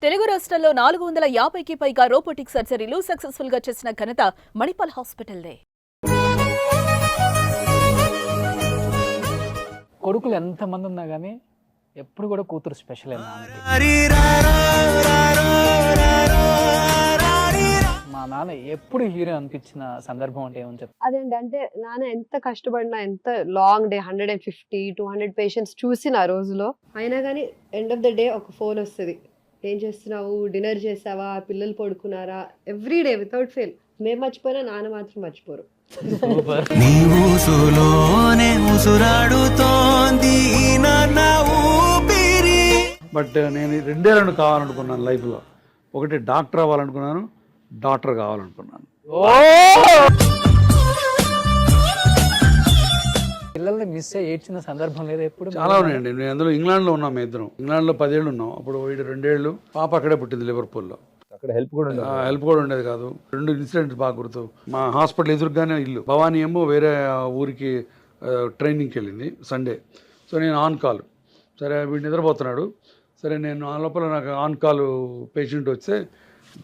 తెలుగు రాష్ట్రాల్లో 450కి పైగా రోబోటిక్ సర్జరీలు సక్సెస్ఫుల్ గా చేసిన ఘనత మణిపాల్ హాస్పిటల్దే. కొడుకులు ఎంతమంది ఉన్నా కానీ ఎప్పుడు కూడా కూతురు స్పెషల్. మా నాన్న ఎప్పుడు హీరో అనిపించిన సందర్భం అంటే ఏమని చెప్తాను. అదేంటి అంటే నాన్న ఎంత కష్టపడినా, ఎంత లాంగ్ డే 150-200 పేషెంట్స్ చూసిన ఆ రోజులో అయినా కానీ ఎండ్ ఆఫ్ ద డే ఒక ఫోన్ వస్తుంది, ఏం చేస్తున్నావు, డిన్నర్ చేసావా, పిల్లలు పడుకున్నారా, ఎవ్రీ డే వితౌట్ ఫెయిల్. మేము మర్చిపోయినా నాన్న మాత్రం మర్చిపోరు. బట్ నేను రెండేళ్ళను కావాలనుకున్నాను లైఫ్లో. ఒకటి డాక్టర్ అవ్వాలనుకున్నాను, డాక్టర్ కావాలనుకున్నాను. పిల్లల్ని మిస్ అయ్యి ఏడ్చిన సందర్భం లేదా ఎప్పుడు? చాలా ఉన్నాయండి. నేను అందులో ఇంగ్లాండ్లో ఉన్నాం, మేము ఇద్దరం ఇంగ్లాండ్లో 10 ఏళ్ళు ఉన్నాం. అప్పుడు వీడు 2 ఏళ్ళు, పాప అక్కడే పుట్టింది లివర్పూల్లో. అక్కడ హెల్ప్ కూడా ఉండేది కాదు. 2 ఇన్సిడెంట్స్ బాగా గుర్తు. మా హాస్పిటల్ ఎదురుగానే ఇల్లు. భవానీ ఏమో వేరే ఊరికి ట్రైనింగ్కి వెళ్ళింది సండే. సో నేను ఆన్ కాల్, సరే వీడు నిద్రపోతున్నాడు, సరే నేను ఆ లోపల నాకు ఆన్ కాల్ పేషెంట్ వస్తే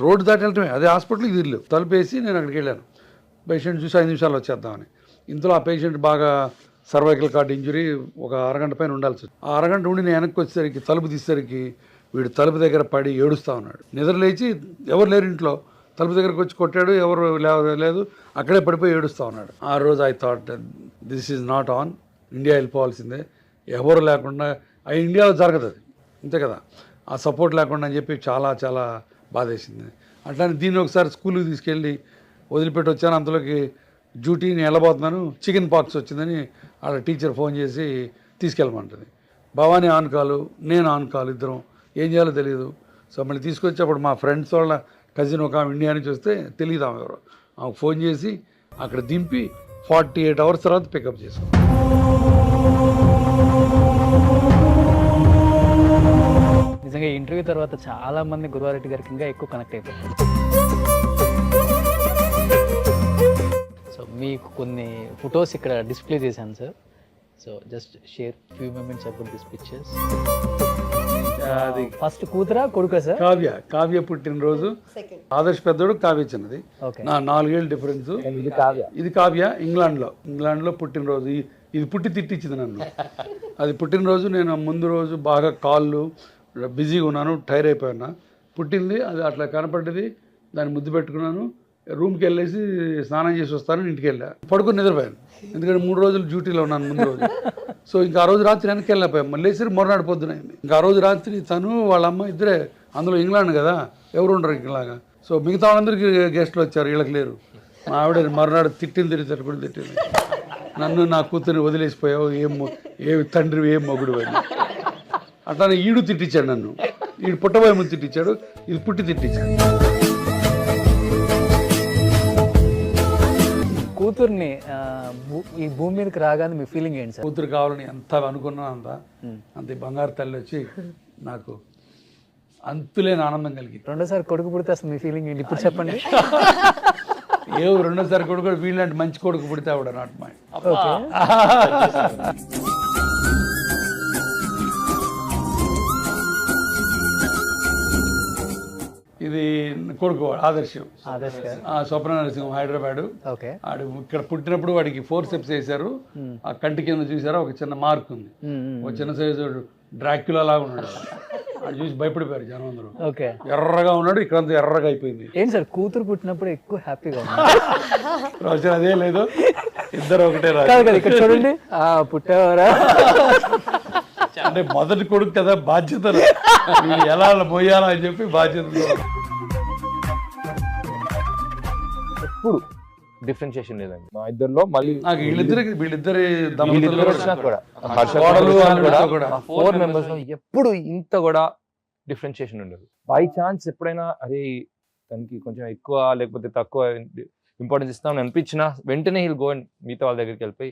రోడ్డు దాటి వెళ్ళటమే, అదే హాస్పిటల్ ఇది ఇల్లు. తలుపేసి నేను అక్కడికి వెళ్ళాను. పేషెంట్ చూసి 5 నిమిషాలు వచ్చేద్దామని. ఇంతలో ఆ పేషెంట్ బాగా సర్వైకల్ కార్డ్ ఇంజరీ, ఒక అరగంట పైన ఉండాల్సి వచ్చింది. ఆ అరగంట ఉండి నేను వెనక్కి వచ్చేసరికి తలుపు తీసేసరికి వీడు తలుపు దగ్గర పడి ఏడుస్తూ ఉన్నాడు. నిద్ర లేచి ఎవరు లేరు ఇంట్లో, తలుపు దగ్గరకు వచ్చి కొట్టాడు, ఎవరు లేదు, అక్కడే పడిపోయి ఏడుస్తూ ఉన్నాడు. ఆ రోజు I thought this is not on, India వెళ్ళిపోవాల్సిందే, ఎవరు లేకుండా ఇండియాలో జరగదు అది, అంతే కదా, ఆ సపోర్ట్ లేకుండా అని చెప్పి చాలా చాలా బాధేసింది. అట్లానే దీన్ని ఒకసారి స్కూల్కి తీసుకెళ్ళి వదిలిపెట్టి వచ్చాను. అంతలోకి డ్యూటీని వెళ్ళబోతున్నాను, చికెన్ పాక్స్ వచ్చిందని వాళ్ళ టీచర్ ఫోన్ చేసి తీసుకెళ్ళమంటుంది. భవానీ ఆన్ కాలు, నేను ఆన్ కాలు, ఇద్దరం ఏం చేయాలో తెలియదు. సో మళ్ళీ తీసుకొచ్చి అప్పుడు మా ఫ్రెండ్స్ వాళ్ళ కజిన్ ఒక ఆమె ఇండియా నుంచి వస్తే తెలియదు ఆమె ఎవరో, ఆమెకు ఫోన్ చేసి అక్కడ దింపి 48 అవర్స్ తర్వాత పికప్ చేసుకో. నిజంగా ఇంటర్వ్యూ తర్వాత చాలా మంది గురువారెడ్డి గారికి ఇంకా ఎక్కువ కనెక్ట్ అయిపోతారు. సో మీకు కొన్ని ఫొటోస్ ఇక్కడ డిస్ప్లే చేశాను sir. So just share few moments about this pictures. అది ఫస్ట్ కూతురా కొడుకా సార్? కావ్య పుట్టినరోజు. ఆదర్శ్ పెద్దోడు, కావ్య చిన్నది. నా 4 ఏళ్ళు డిఫరెన్స్. ఇది కావ్య ఇంగ్లాండ్లో పుట్టినరోజు. ఇది పుట్టి తిట్టించింది నన్ను. అది పుట్టినరోజు. నేను ముందు రోజు బాగా కాళ్ళు బిజీగా ఉన్నాను, టైర్ అయిపోయాను. పుట్టింది అది అట్లా కనపడ్డది, దాన్ని ముద్దు పెట్టుకున్నాను. రూమ్కి వెళ్ళేసి స్నానం చేసి వస్తాను, ఇంటికి వెళ్ళా, పడుకొని నిద్రపోయాను. ఎందుకంటే 3 రోజులు డ్యూటీలో ఉన్నాను ముందు రోజు. సో ఇంకా ఆ రోజు రాత్రి వెనక్కి వెళ్ళిపోయాం. మళ్ళీ లేచి మొరనాడు పొద్దునైంది. ఇంకా ఆ రోజు రాత్రి తను వాళ్ళ అమ్మ ఇద్దరే, అందులో ఇంగ్లాండ్ కదా, ఎవరు ఉండరు ఇలాగా. సో మిగతా వాళ్ళందరికీ గెస్ట్లు వచ్చారు, వీళ్ళకి లేరు. మా ఆవిడ మరునాడు తిట్టింది నన్ను, నా కూతురిని వదిలేసిపోయావు, ఏ తండ్రి, ఏం మొగుడు అని. అట్లానే ఈడు తిట్టించాడు నన్ను. ఈడు పుట్టబోయే ముందు తిట్టించాడు, ఇది పుట్టి తిట్టించాడు. కూతుర్ని ఈ భూమి మీదకి రాగానే మీ ఫీలింగ్ ఏంటి సార్? కూతురు కావాలని ఎంత అనుకున్నాను అంత బంగారు తల్లి వచ్చి నాకు అంతులేని ఆనందం కలిగింది. రెండోసారి కొడుకు పుడితే అసలు మీ ఫీలింగ్ ఏంటి ఇప్పుడు చెప్పండి. రెండోసారి కొడుకు వీళ్ళంటే మంచి కొడుకు పుడితే ఆవిడ నాట్ మై. ఇది కొడుకు ఆదర్శం, స్వప్న నరసింహం, హైదరాబాదు. ఆడు ఇక్కడ పుట్టినప్పుడు వాడికి 4 స్టెప్స్ వేశారు. ఆ కంటి కింద చూసారా ఒక చిన్న మార్క్ ఉంది, ఒక చిన్న సైజు డ్రాక్యులా లాగా ఉన్నాడు. అది చూసి భయపడిపోయారు జనం అందరూ. ఎర్రగా ఉన్నాడు, ఇక్కడంతా ఎర్రగా అయిపోయింది. ఏంటి సార్ కూతురు పుట్టినప్పుడు ఎక్కువ హ్యాపీగా రోజు అదే లేదు, ఇద్దరు ఒకటే ఇక్కడ చూడండి పుట్టేవారా అంటే మొదటి కొడుకు కదా, బాధ్యతలు ఎలా మోయాలా అని చెప్పి బాధ్యతలు. ఎప్పుడు డిఫరెన్షియేషన్ లేదండి మా ఇద్దరిలో. మళ్ళీ నాకు వీళ్ళిద్దరి 4 మెంబర్స్ లో ఎప్పుడు ఇంత కూడా డిఫరెన్షియేషన్ ఉండదు. బై ఛాన్స్ ఎప్పుడైనా అరే తనకి కొంచెం ఎక్కువ లేకపోతే తక్కువ ఇంపార్టెన్స్ ఇస్తామని అనిపించినా వెంటనే హీల్ గో అండ్ మిగతా వాళ్ళ దగ్గరికి వెళ్ళిపోయి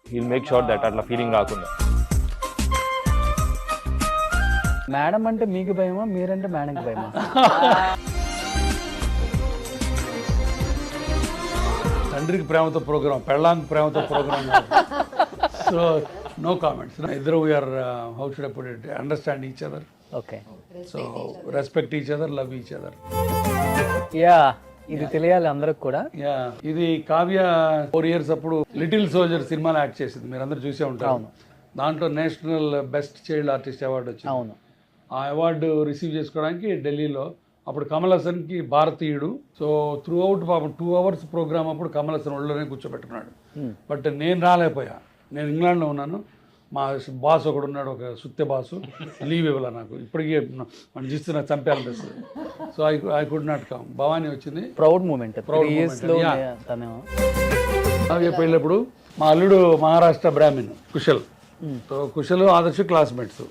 హీల్ మేక్ షూర్ దట్ అట్లా ఫీలింగ్ రాకుండా. మేడం అంటే మీకు భయమా, మీరంటే మేడంకి భయమా? తండ్రికి ప్రేమతో ప్రోగ్రామ్, పెళ్ళాంగి ప్రేమతో ప్రోగ్రామ్. So no comments. ఇద్దరు we're how should I put it, understand each other. Okay. So respect each other, love each other. Yeah, ఇది తెలియాలి అందరికి కూడా. యా, ఇది కావ్య 4 years అప్పుడు లిటిల్ సోల్జర్ సినిమాలో యాక్ట్ చేసింది, మీరు అందరు చూసే ఉంటారు. దాంట్లో national best child artist award వచ్చింది. అవును. ఆ అవార్డు రిసీవ్ చేసుకోవడానికి ఢిల్లీలో అప్పుడు కమల్ హాసన్కి భారతీయుడు. సో త్రూ అవుట్ పాపం 2 hours ప్రోగ్రామ్ అప్పుడు కమల్ హాసన్ ఒళ్ళోనే కూర్చోబెట్టుకున్నాడు. బట్ నేను రాలేకపోయా, నేను ఇంగ్లాండ్లో ఉన్నాను. మా బాస్ ఒకడు ఉన్నాడు, ఒక సుత్తె బాసు, లీవ్ ఇవ్వాల నాకు. ఇప్పటికీ మనం చూస్తే నాకు చంపేయాలనిపిస్తుంది. So I could not come. Bhavani వచ్చింది. Proud moment. కావ్య పెళ్ళప్పుడు మా అల్లుడు మహారాష్ట్ర బ్రాహ్మణ్ కుశల్. So Kushal Adarsh classmates.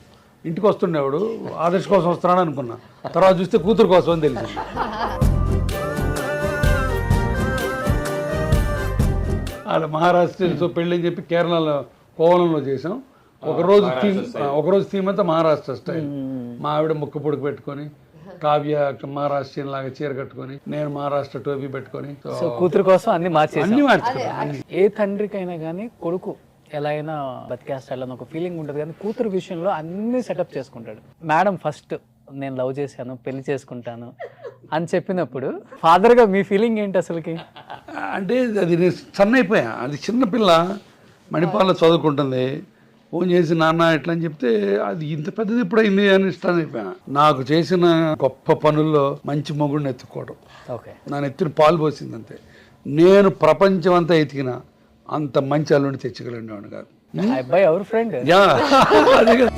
ఇంటికి వస్తుండేవాడు, ఆదర్శ్ కోసం వస్తున్నాడు అనుకున్నా. తర్వాత చూస్తే కూతురు కోసం అని తెలిసింది. అలా మహారాష్ట్రతో పెళ్ళి అని చెప్పి కేరళలో కోవలంలో చేసాం. ఒకరోజు థీమ్ అంతా మహారాష్ట్ర స్టైల్. మా ఆవిడ ముక్క పొడుకు పెట్టుకొని, కావ్య మహారాష్ట్రీయన్ లాగా చీర కట్టుకొని, నేను మహారాష్ట్ర టోపీ పెట్టుకొని. సో కూతురు కోసం అన్ని అన్ని మార్చుకున్నాం. ఏ తండ్రికైనా కానీ కొడుకు ఎలా అయినా బతికేస్తాడని ఒక ఫీలింగ్ ఉంటుంది, కానీ కూతురు విషయంలో అన్ని సెటప్ చేసుకుంటాడు. మేడం ఫస్ట్ నేను లవ్ చేశాను, పెళ్లి చేసుకుంటాను అని చెప్పినప్పుడు ఫాదర్గా మీ ఫీలింగ్ ఏంటి అసలుకి? అంటే అది నేను స్టన్ అయిపోయా. అది చిన్నపిల్ల మణిపాల్లో చదువుకుంటుంది. ఫోన్ చేసి నాన్న ఎట్లా అని చెప్తే అది ఇంత పెద్దది ఎప్పుడైంది అని స్టన్ అయిపోయా. నాకు చేసిన గొప్ప పనుల్లో మంచి మొగుడిని ఎత్తుకోవడం. ఓకే. నా ఎత్తున పాలు పోసింది అంతే. నేను ప్రపంచం అంతా ఎతికిన అంత మంచి అల్లుడిని తెచ్చగలిగినవాడు కాదు. అబ్బాయి ఎవరు ఫ్రెండ్? యా, అదే కదా.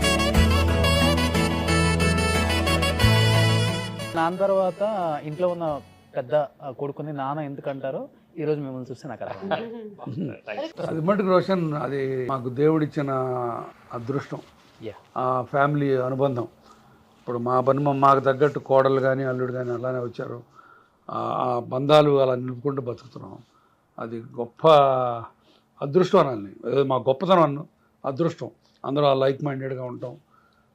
నాన్న తర్వాత ఇంట్లో ఉన్న పెద్ద కొడుకుని నాన్న ఎందుకంటారో ఈ రోజు మిమ్మల్ని చూస్తే నాకు అర్థం. అది మటుకు రోషన్, అది మాకు దేవుడిచ్చిన అదృష్టం, ఆ ఫ్యామిలీ అనుబంధం. ఇప్పుడు మాకు తగ్గట్టు కోడలు కానీ అల్లుడు కానీ అలానే వచ్చారు. ఆ బంధాలు అలా నిలుపుకుంటూ బతుకుతున్నాం. అది గొప్ప అదృష్టం అనాలి. మా గొప్పతనం అన్ను అదృష్టం. అందరూ ఆ లైక్ మైండెడ్గా ఉంటాం.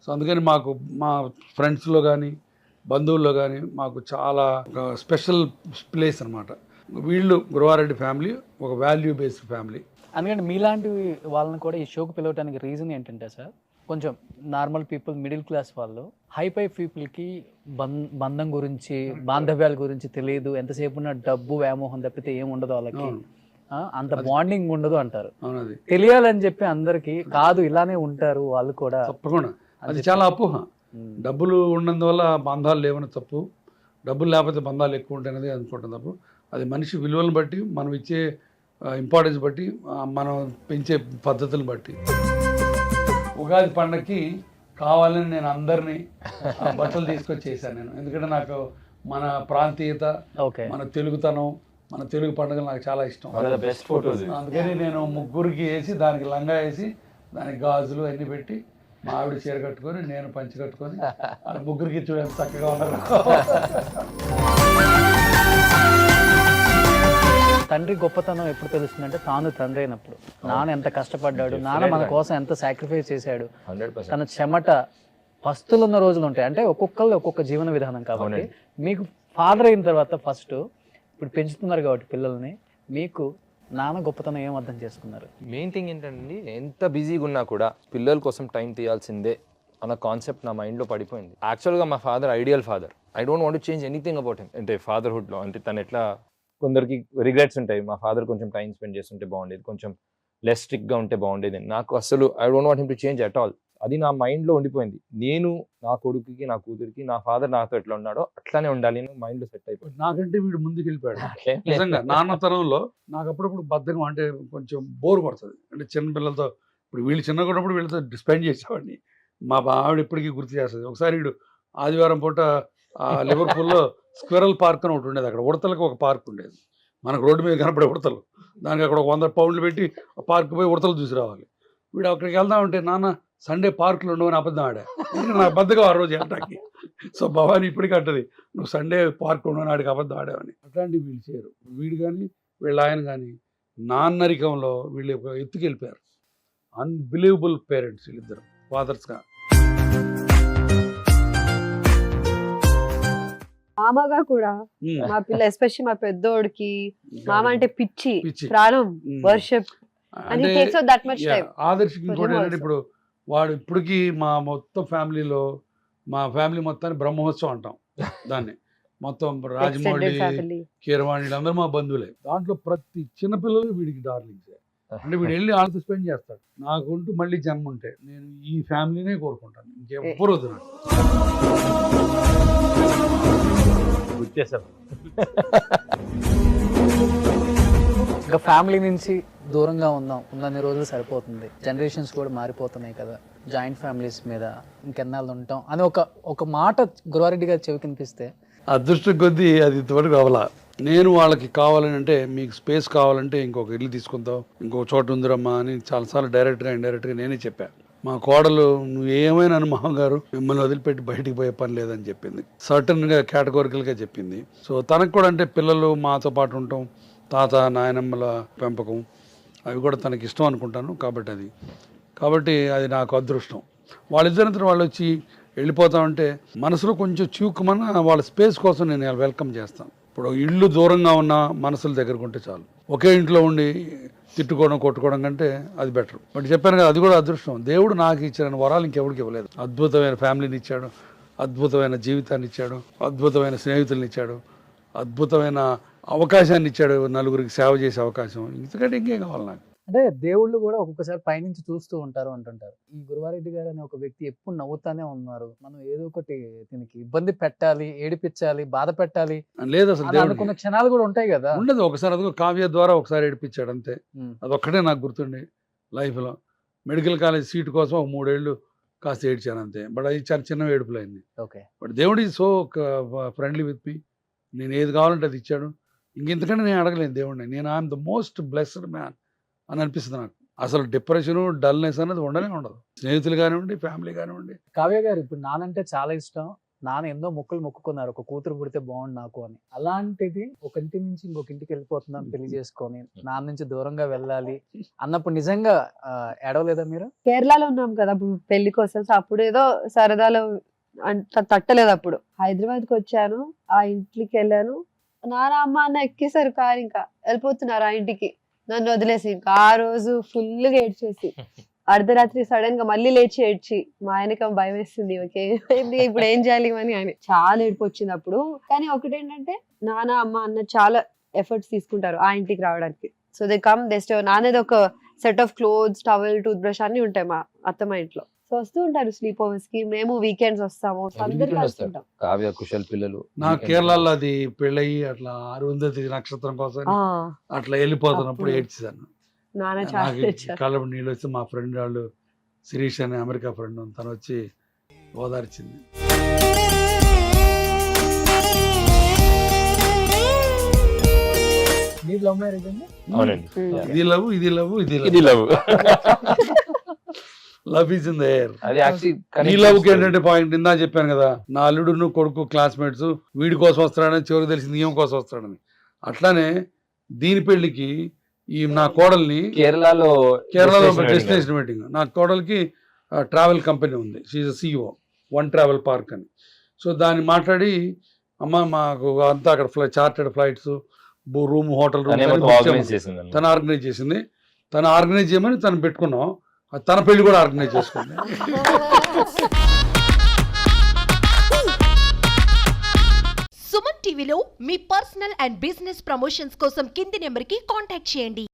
సో అందుకని మాకు మా ఫ్రెండ్స్లో కానీ బంధువుల్లో కానీ మాకు చాలా స్పెషల్ ప్లేస్ అనమాట. వీళ్ళు గురవారెడ్డి ఫ్యామిలీ ఒక వాల్యూ బేస్డ్ ఫ్యామిలీ. అందుకని మీలాంటి వాళ్ళని కూడా ఈ షోకి పిలవడానికి రీజన్ ఏంటంటే సార్, కొంచెం నార్మల్ పీపుల్, మిడిల్ క్లాస్ వాళ్ళు, హైపై పీపుల్కి బంధం గురించి, బాంధవ్యాల గురించి తెలియదు. ఎంతసేపు ఉన్న డబ్బు వ్యామోహం తప్పితే ఏం ఉండదు వాళ్ళకి, అంత బాండింగ్ ఉండదు అంటారు. తెలియాలని చెప్పి అందరికి కాదు, ఇలానే ఉంటారు వాళ్ళు కూడా. తప్పకుండా అది చాలా అపోహ. డబ్బులు ఉన్నందువల్ల బంధాలు లేవని తప్పు, డబ్బులు లేకపోతే బంధాలు ఎక్కువ ఉంటాయనేది అనుకుంటాం తప్పు. అది మనిషి విలువలను బట్టి, మనం ఇచ్చే ఇంపార్టెన్స్ బట్టి, మనం పెంచే పద్ధతులను బట్టి. ఉగాది పండగకి కావాలని నేను అందరినీ బట్టలు తీసుకొచ్చి చేశాను నేను. ఎందుకంటే నాకు మన ప్రాంతీయత, మన తెలుగుతనం, మన తెలుగు పండుగలు నాకు చాలా ఇష్టం. అందుకని నేను ముగ్గురికి వేసి, దానికి లంగా వేసి, దానికి గాజులు అన్నీ పెట్టి, మా ఆవిడ చీర కట్టుకొని, నేను పంచి కట్టుకొని, వాళ్ళ ముగ్గురికి చూడండి చక్కగా ఉన్నారు. తండ్రి గొప్పతనం ఎప్పుడు తెలుస్తుందంటే తాను తండ్రి అయినప్పుడు. నాన్న ఎంత కష్టపడ్డాడు, నాన్న మన కోసం ఎంత సాక్రిఫైస్ చేశాడు, తన చెమట పస్తులు ఉన్న రోజులు ఉంటాయి. అంటే ఒక్కొక్కళ్ళు ఒక్కొక్క జీవన విధానం కాబట్టి మీకు ఫాదర్ అయిన తర్వాత ఫస్ట్ ఇప్పుడు పెంచుతున్నారు కాబట్టి పిల్లల్ని, మీకు నాన్న గొప్పతనం ఏం అర్థం చేసుకున్నారు? మెయిన్ థింగ్ ఏంటండి, ఎంత బిజీగా ఉన్నా కూడా పిల్లల కోసం టైం తీయాల్సిందే అన్న కాన్సెప్ట్ నా మైండ్లో పడిపోయింది. యాక్చువల్గా మా father ideal father. I don't want to change anything about him. అంటే ఫాదర్హుడ్లో అంటే తను ఎట్లా, కొందరికి రిగ్రెట్స్ ఉంటాయి, మా ఫాదర్ కొంచెం టైం స్పెండ్ చేస్తుంటే బాగుండేది, కొంచెం లెస్ స్ట్రిక్ట్గా ఉంటే బాగుండేది. నాకు అసలు I don't want him to change at all. అది నా మైండ్లో ఉండిపోయింది. నేను నా కొడుకుకి, నా కూతురికి, నా ఫాదర్ నాతో ఎట్లా ఉన్నాడో అట్లానే ఉండాలి అని మైండ్లో సెట్ అయిపోయింది. నాకంటే వీడు ముందుకు వెళ్ళిపోయాడు నిజంగా. నాన్న తరంలో నాకు అప్పుడప్పుడు బద్ధకం, అంటే కొంచెం బోర్ కొడుతుంది. అంటే చిన్న పిల్లలతో, ఇప్పుడు వీళ్ళు చిన్నగా ఉన్నప్పుడు వీళ్ళతో స్పెండ్ చేసేవాడిని. మా ఆవిడ ఇప్పటికీ గుర్తు చేస్తుంది. ఒకసారి వీడు ఆదివారం పూట లివర్పూల్లో స్క్విరల్ పార్క్ అని ఒకటి ఉండేది. అక్కడ ఉడతలకు ఒక పార్క్ ఉండేది, మనకు రోడ్డు మీద కనపడే ఉడతలు. దానికి అక్కడ 100 పౌండ్లు పెట్టి పార్క్ పోయి ఉడతలు చూసి రావాలి. వీడు అక్కడికి వెళ్దామంటే, నాన్న సండే పార్కులు ఉండవని అబద్ధం ఆడా. నాకు బద్దగా ఆ రోజు వెళ్ళటానికి. సో భవాని ఇప్పటికీ అంటది, నువ్వు సండే పార్క్ ఉండవని ఆడికి అబద్ధం ఆడావని. అట్లాంటివి వీళ్ళు చేయరు. వీడు కానీ వీళ్ళ ఆయన కానీ నాన్నరికంలో వీళ్ళు ఒక ఎత్తుకు వెళ్ళిపోయారు. అన్బిలీవబుల్ పేరెంట్స్ వీళ్ళిద్దరు, ఫాదర్స్గా. మామగా కూడా మా పిల్ల, ఎస్పెషల్లీ మా పెద్దోడికి మామ అంటే పిచ్చి, ప్రాణం, వర్షిప్. అంటే ఆదర్శ్ ఇంకోటి ఏంటంటే, ఇప్పుడు వాడు ఇప్పటికీ మా మొత్తం ఫ్యామిలీలో మా ఫ్యామిలీ మొత్తాన్ని బ్రహ్మోత్సవం అంటాం దాన్ని. మొత్తం రాజమౌళి, ఫ్యామిలీ. కీరవాణి వీళ్ళందరూ మా బంధువులే. దాంట్లో ప్రతి చిన్నపిల్లలు వీడికి డార్లింగ్సే. అంటే వీడు వెళ్ళి వాళ్ళతో స్పెండ్ చేస్తాడు. నాకుంటూ మళ్ళీ జన్మ ఉంటే నేను ఈ ఫ్యామిలీనే కోరుకుంటాను, ఇంకెవ్వరు వద్దు నాకు. గుర్తేసారు. ఇంకా ఫ్యామిలీ నుంచి దూరంగా ఉన్నన్ని రోజులు సరిపోతుంది. జనరేషన్స్ కూడా మారిపోతున్నాయి కదా, జాయింట్ ఫ్యామిలీస్ మీద ఇంకెన్నాళ్ళు ఉంటాం అని ఒక మాట గురువారెడ్డి గారు చెవి కనిపిస్తే అదృష్టం కొద్దీ అది ఇంతవరకు అవలా. నేను వాళ్ళకి కావాలని అంటే మీకు స్పేస్ కావాలంటే ఇంకొక ఇల్లు తీసుకుంటావు, ఇంకొక చోట ఉందిరమ్మా అని చాలాసార్లు డైరెక్ట్గా ఇండైరెక్ట్గా నేనే చెప్పాను. మా కోడలు నువ్వు ఏమైనా మామగారు మిమ్మల్ని వదిలిపెట్టి బయటికి పోయే పని లేదని చెప్పింది. సర్టన్గా కేటగోరికల్గా చెప్పింది. సో తనకు కూడా అంటే పిల్లలు మాతో పాటు ఉండటం, తాత నాయనమ్మల పెంపకం అవి కూడా తనకి ఇష్టం అనుకుంటాను. కాబట్టి అది నాకు అదృష్టం. వాళ్ళిద్దరంతా వాళ్ళు వచ్చి వెళ్ళిపోతామంటే మనసులో కొంచెం చివుకుమన్న వాళ్ళ స్పేస్ కోసం నేను వెల్కమ్ చేస్తాను. ఇప్పుడు ఇల్లు దూరంగా ఉన్న మనసుల దగ్గరకు ఉంటే చాలు. ఒకే ఇంట్లో ఉండి తిట్టుకోవడం కొట్టుకోవడం కంటే అది బెటర్. బట్ చెప్పాను కదా, అది కూడా అదృష్టం. దేవుడు నాకు ఇచ్చిన వరాలు ఇంకెవరికి ఇవ్వలేదు. అద్భుతమైన ఫ్యామిలీని ఇచ్చాడు, అద్భుతమైన జీవితాన్ని ఇచ్చాడు, అద్భుతమైన స్నేహితుల్ని ఇచ్చాడు, అద్భుతమైన అవకాశాన్ని ఇచ్చాడు, నలుగురికి సేవ చేసే అవకాశం. ఇంతకంటే ఇంకేం కావాలి నాకు? అంటే దేవుళ్ళు కూడా ఒక్కొక్కసారి పైనుంచి చూస్తూ ఉంటారు అంటుంటారు. ఈ గురువారెడ్డి గారు అనే ఒక వ్యక్తి ఎప్పుడు నవ్వుతానే ఉన్నారు. మనం ఏదో ఒకటి దీనికి ఇబ్బంది పెట్టాలి, ఏడిపించాలి, బాధ పెట్టాలి లేదు అసలు అని అనుకున్న క్షణాలు కూడా ఉంటాయి కదా. ఉండదు. ఒకసారి అదిగో కావ్య ద్వారా ఒకసారి ఏడిపించాడు అంతే. అదొక్కటే నాకు గుర్తుండి లైఫ్లో. మెడికల్ కాలేజ్ సీట్ కోసం 3 ఏళ్ళు కాస్త ఏడ్చాను అంతే. బట్ అది చాలా చిన్న ఏడుపులు అయింది. ఓకే. బట్ దేవుడు is so friendly with me. నేను ఏది కావాలంటే అది ఇచ్చాడు. ఇంకెంతకంటే నేను అడగలేను దేవుడిని. నేను I'm the most blessed man అని అనిపిస్తుంది నాకు. అసలు డిప్రెషను, డల్నెస్ అనేది ఉండనే ఉండదు. స్నేహితులు కానివ్వండి, ఫ్యామిలీ కానివ్వండి. కావ్య గారు ఇప్పుడు నానంటే చాలా ఇష్టం, నాన్న ఎన్నో మొక్కులు మొక్కుకున్నారు ఒక కూతురు పుడితే బాగుండు నాకు అని. అలాంటిది ఒక ఇంటి నుంచి ఇంకొక ఇంటికి వెళ్ళిపోతున్నాం పెళ్లి చేసుకొని, నాన్న నుంచి దూరంగా వెళ్ళాలి అన్నప్పుడు నిజంగా ఏడవలేదా మీరు? కేరళలో ఉన్నాం కదా అప్పుడు పెళ్లి కోసం. సో అప్పుడు ఏదో సరదాలో అంత తట్టలేదు. అప్పుడు హైదరాబాద్కి వచ్చాను, ఆ ఇంటికి వెళ్ళాను. నాన్న అమ్మ అన్న ఎక్కేసారు కారు, ఇంకా వెళ్ళిపోతున్నారు ఆ ఇంటికి నన్ను వదిలేసి. ఇంకా ఆ రోజు ఫుల్గా ఏడ్చేసి అర్ధరాత్రి సడన్ గా మళ్ళీ లేచి ఏడ్చి మా ఆయనకి భయం వేస్తుంది, ఏమైంది ఇప్పుడు ఏం చేయాలి అని ఆయన చాలా ఏడుపు వచ్చింది అప్పుడు. కానీ ఒకటేంటంటే నాన్న అమ్మ అన్న చాలా ఎఫర్ట్స్ తీసుకుంటారు ఆ ఇంటికి రావడానికి. So they come they stay. నాన్నది ఒక set of clothes, towel, toothbrush అన్ని ఉంటాయి మా అత్తమ్మ ఇంట్లో. సో వస్తూ ఉంటారు స్లీప్ ఓవర్స్ కి. మేము వీకెండ్స్ వస్తాము, అందరికీ వస్తుంటాం. కావ్య కుశల్ పిల్లలు నాకు కేరళలో అది పెళ్ళయి అట్లా 600 నక్షత్రం కోసం అట్లా వెళ్ళిపోతున్నప్పుడు ఏడ్చేసాను. నాన్న చాలా కళ్ళప్పుడు నీళ్ళు వచ్చి మా ఫ్రెండ్ వాళ్ళు శిరీష్ అనే అమెరికా ఫ్రెండ్ తను వచ్చి ఓదార్చింది. మీరు లవ్ మ్యారేజ్ అండి? అవునండి. ఇది లవ్, ఇది లవ్, ఇది ఇది love. Love is in the air. అది ఈ లవ్ కి ఏంటంటే పాయింట్ ఇందా చెప్పాను కదా, నా అల్లుడు కొడుకు క్లాస్మేట్స్ వీడి కోసం వస్తాడని చివరికి తెలిసింది ఈమె కోసం వస్తాడని. అట్లానే దీని పెళ్లికి ఈ నా కోడల్ని కేరళలో డెస్టినేషన్ మీటింగ్. నా కోడలికి ట్రావెల్ కంపెనీ ఉంది, she CEO one travel park అని. సో దాన్ని మాట్లాడి అమ్మ మాకు అంతా అక్కడ chartered flights, room, hotel room తను ఆర్గనైజ్ చేసింది. తను ఆర్గనైజ్ చేయమని తను పెట్టుకున్నాం. తన పెళ్లి కూడా ఆర్గనైజ్ చేసుకుంది. సుమన్ టీవీలో మీ పర్సనల్ అండ్ బిజినెస్ ప్రమోషన్స్ కోసం కింది నెంబర్కి కాంటాక్ట్ చేయండి.